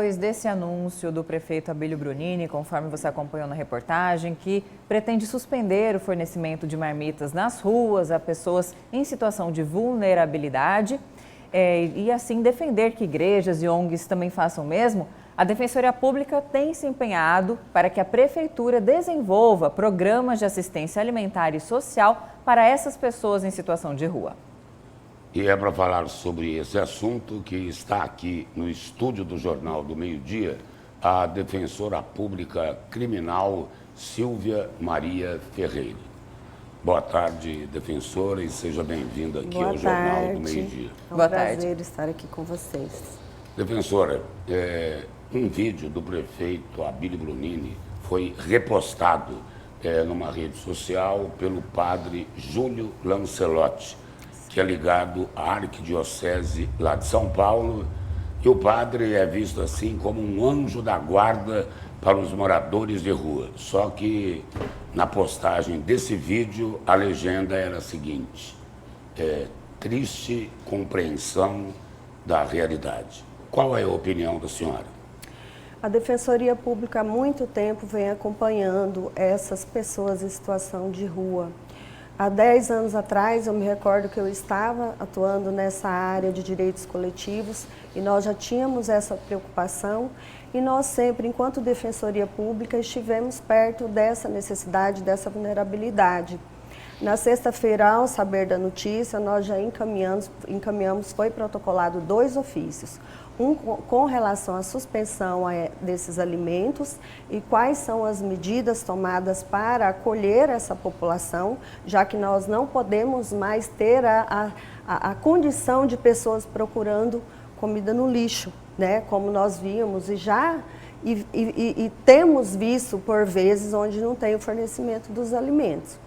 Depois desse anúncio do prefeito Abílio Brunini, conforme você acompanhou na reportagem, que pretende suspender o fornecimento de marmitas nas ruas a pessoas em situação de vulnerabilidade e assim defender que igrejas e ONGs também façam o mesmo, a Defensoria Pública tem se empenhado para que a Prefeitura desenvolva programas de assistência alimentar e social para essas pessoas em situação de rua. E é para falar sobre esse assunto que está aqui no estúdio do Jornal do Meio-Dia a defensora pública criminal Silvia Maria Ferreira. Boa tarde, defensora, e seja bem-vinda aqui ao Jornal do Meio-Dia. É um prazer estar aqui com vocês. Defensora, um vídeo do prefeito Abílio Brunini foi repostado numa rede social pelo padre Júlio Lancelotti, que é ligado à Arquidiocese lá de São Paulo, e o padre é visto assim como um anjo da guarda para os moradores de rua. Só que na postagem desse vídeo a legenda era a seguinte: triste compreensão da realidade. Qual é a opinião da senhora? A Defensoria Pública há muito tempo vem acompanhando essas pessoas em situação de rua. Há 10 anos atrás, eu me recordo que eu estava atuando nessa área de direitos coletivos e nós já tínhamos essa preocupação e nós sempre, enquanto Defensoria Pública, estivemos perto dessa necessidade, dessa vulnerabilidade. Na sexta-feira, ao saber da notícia, nós já encaminhamos, foi protocolado 2 ofícios. Um com relação à suspensão desses alimentos e quais são as medidas tomadas para acolher essa população, já que nós não podemos mais ter a condição de pessoas procurando comida no lixo, né? Como nós víamos e temos visto por vezes onde não tem o fornecimento dos alimentos.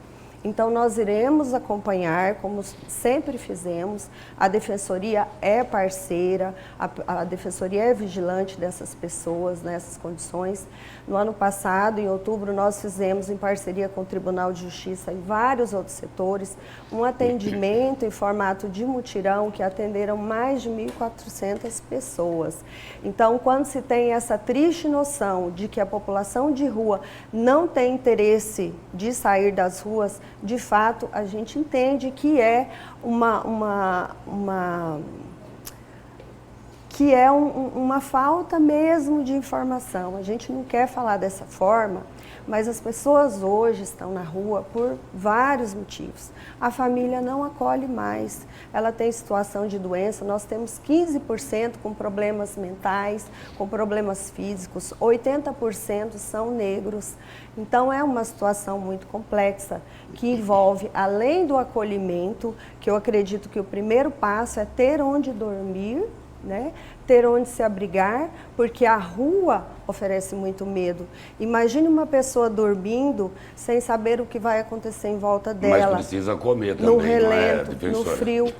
Então, nós iremos acompanhar, como sempre fizemos, a Defensoria é parceira, a Defensoria é vigilante dessas pessoas, nessas condições. No ano passado, em outubro, nós fizemos, em parceria com o Tribunal de Justiça e vários outros setores, um atendimento em formato de mutirão que atenderam mais de 1.400 pessoas. Então, quando se tem essa triste noção de que a população de rua não tem interesse de sair das ruas, de fato, a gente entende que é uma falta mesmo de informação. A gente não quer falar dessa forma, mas as pessoas hoje estão na rua por vários motivos. A família não acolhe mais, ela tem situação de doença, nós temos 15% com problemas mentais, com problemas físicos, 80% são negros. Então é uma situação muito complexa, que envolve, além do acolhimento, que eu acredito que o primeiro passo é ter onde dormir, né? Ter onde se abrigar, porque a rua oferece muito medo. Imagine uma pessoa dormindo sem saber o que vai acontecer em volta dela. Mas precisa comer também, no relento, no frio.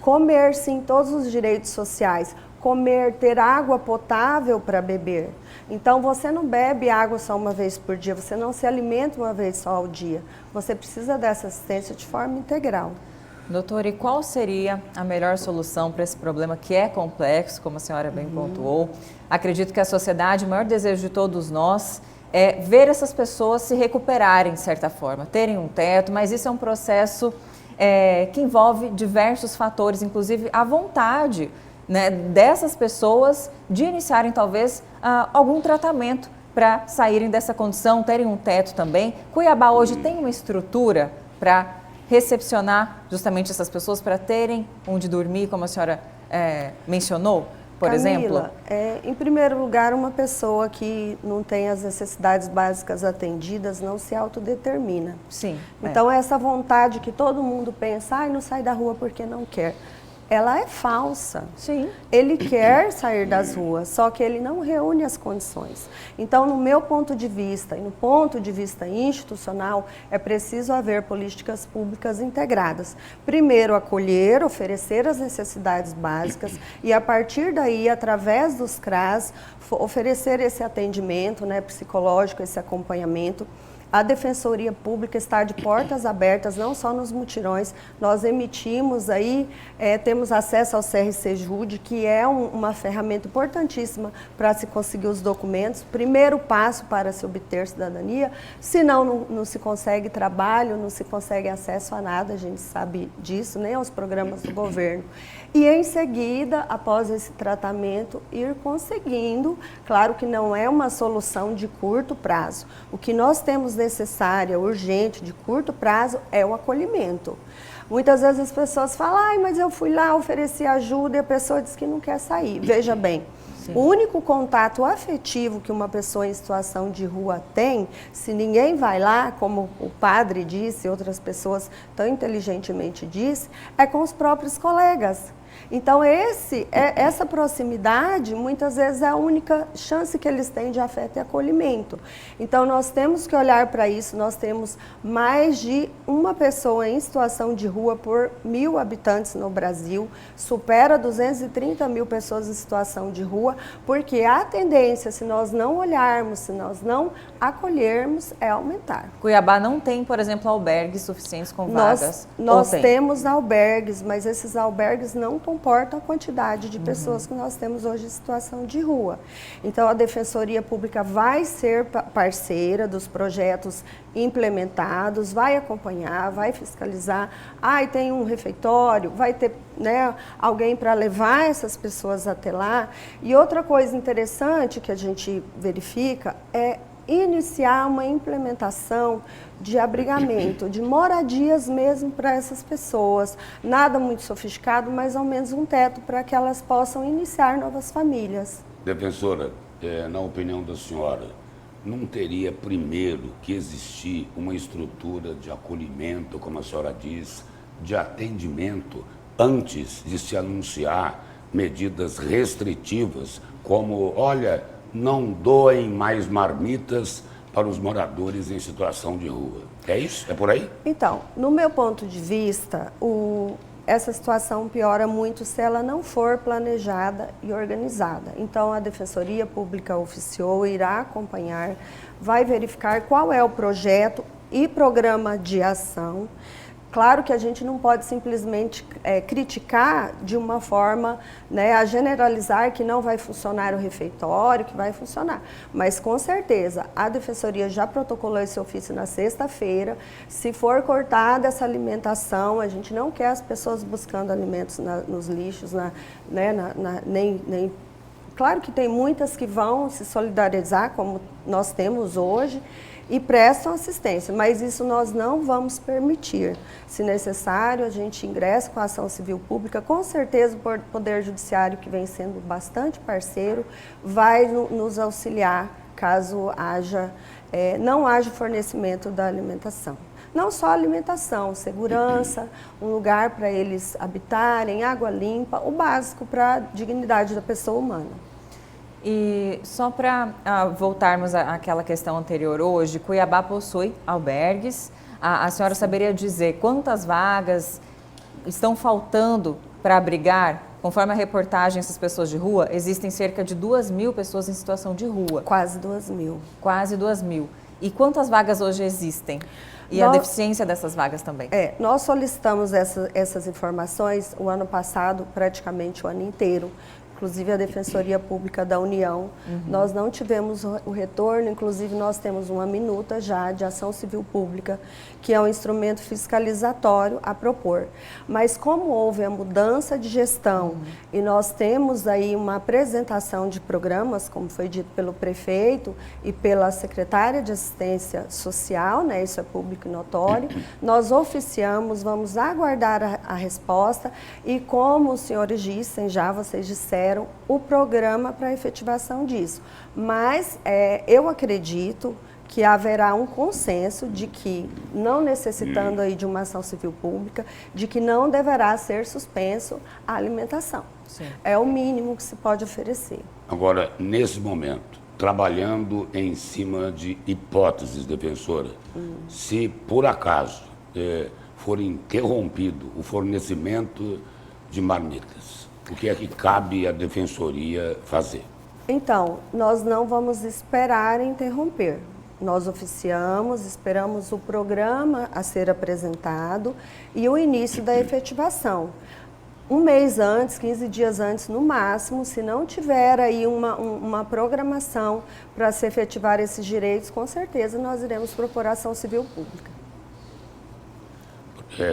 Comer, sim, todos os direitos sociais. Comer, ter água potável para beber. Então, você não bebe água só uma vez por dia, você não se alimenta uma vez só ao dia. Você precisa dessa assistência de forma integral. Doutora, e qual seria a melhor solução para esse problema que é complexo, como a senhora bem pontuou? Acredito que a sociedade, o maior desejo de todos nós é ver essas pessoas se recuperarem de certa forma, terem um teto, mas isso é um processo que envolve diversos fatores, inclusive a vontade, né, dessas pessoas de iniciarem talvez algum tratamento para saírem dessa condição, terem um teto também. Cuiabá hoje tem uma estrutura para recepcionar justamente essas pessoas, para terem onde dormir, como a senhora mencionou, por exemplo? Em primeiro lugar, uma pessoa que não tem as necessidades básicas atendidas não se autodetermina. Sim. Então, essa vontade que todo mundo pensa, não sai da rua porque não quer, ela é falsa. Sim. Ele quer sair das ruas, só que ele não reúne as condições. Então, no meu ponto de vista e no ponto de vista institucional, é preciso haver políticas públicas integradas. Primeiro, acolher, oferecer as necessidades básicas e, a partir daí, através dos CRAS, oferecer esse atendimento, né, psicológico, esse acompanhamento. A Defensoria Pública está de portas abertas, não só nos mutirões, nós emitimos aí, temos acesso ao CRC Jude, que é uma ferramenta importantíssima para se conseguir os documentos, primeiro passo para se obter cidadania, senão não se consegue trabalho, não se consegue acesso a nada, a gente sabe disso, nem aos programas do governo. E em seguida, após esse tratamento, ir conseguindo, claro que não é uma solução de curto prazo, o que nós temos necessária, urgente, de curto prazo, é o acolhimento. Muitas vezes as pessoas falam, ai, mas eu fui lá, ofereci ajuda e a pessoa diz que não quer sair. Veja bem, sim, o único contato afetivo que uma pessoa em situação de rua tem, se ninguém vai lá, como o padre disse, outras pessoas tão inteligentemente disse, é com os próprios colegas. Então, essa proximidade, muitas vezes, é a única chance que eles têm de afeto e acolhimento. Então, nós temos que olhar para isso. Nós temos mais de uma pessoa em situação de rua por 1.000 habitantes no Brasil, supera 230 mil pessoas em situação de rua, porque a tendência, se nós não olharmos, se nós não acolhermos, é aumentar. Cuiabá não tem, por exemplo, albergues suficientes com vagas? Nós temos albergues, mas esses albergues não comportam a quantidade de pessoas que nós temos hoje em situação de rua. Então, a Defensoria Pública vai ser parceira dos projetos implementados, vai acompanhar, vai fiscalizar. E tem um refeitório, vai ter, né, alguém para levar essas pessoas até lá. E outra coisa interessante que a gente verifica é iniciar uma implementação de abrigamento, de moradias mesmo para essas pessoas. Nada muito sofisticado, mas ao menos um teto para que elas possam iniciar novas famílias. Defensora, na opinião da senhora, não teria primeiro que existir uma estrutura de acolhimento, como a senhora diz, de atendimento, antes de se anunciar medidas restritivas, como, olha, não doem mais marmitas para os moradores em situação de rua. É isso? É por aí? Então, no meu ponto de vista, essa situação piora muito se ela não for planejada e organizada. Então, a Defensoria Pública oficiou, irá acompanhar, vai verificar qual é o projeto e programa de ação. Claro que a gente não pode simplesmente criticar de uma forma, né, a generalizar que não vai funcionar o refeitório, que vai funcionar. Mas, com certeza, a Defensoria já protocolou esse ofício na sexta-feira. Se for cortada essa alimentação, a gente não quer as pessoas buscando alimentos nos lixos, nem. Claro que tem muitas que vão se solidarizar, como nós temos hoje, e prestam assistência, mas isso nós não vamos permitir. Se necessário, a gente ingressa com a ação civil pública, com certeza o Poder Judiciário, que vem sendo bastante parceiro, vai nos auxiliar caso não haja fornecimento da alimentação. Não só alimentação, segurança, um lugar para eles habitarem, água limpa, o básico para a dignidade da pessoa humana. E só para voltarmos àquela questão anterior hoje, Cuiabá possui albergues. A senhora saberia dizer quantas vagas estão faltando para abrigar? Conforme a reportagem, essas pessoas de rua, existem cerca de 2.000 pessoas em situação de rua. Quase 2.000. Quase 2.000. E quantas vagas hoje existem? E a deficiência dessas vagas também? Nós solicitamos essas informações o ano passado, praticamente o ano inteiro. Inclusive a Defensoria Pública da União, nós não tivemos o retorno, inclusive nós temos uma minuta já de ação civil pública, que é um instrumento fiscalizatório a propor. Mas como houve a mudança de gestão e nós temos aí uma apresentação de programas, como foi dito pelo prefeito e pela secretária de Assistência Social, né, isso é público e notório, nós oficiamos, vamos aguardar a resposta e como os senhores dissem já, vocês disseram, o programa para a efetivação disso. Mas eu acredito que haverá um consenso de que, não necessitando aí de uma ação civil pública, de que não deverá ser suspenso a alimentação. Sim. É o mínimo que se pode oferecer. Agora, nesse momento, trabalhando em cima de hipóteses, defensora, se por acaso for interrompido o fornecimento de marmitas, o que é que cabe à Defensoria fazer? Então, nós não vamos esperar interromper. Nós oficiamos, esperamos o programa a ser apresentado e o início da efetivação. Um mês antes, 15 dias antes no máximo, se não tiver aí uma programação para se efetivar esses direitos, com certeza nós iremos propor ação civil pública.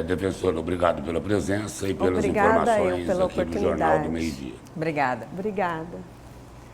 Defensora, obrigado pela presença e pelas Obrigada informações pela aqui do Jornal do oportunidade. Meio-Dia. Obrigada. Obrigada.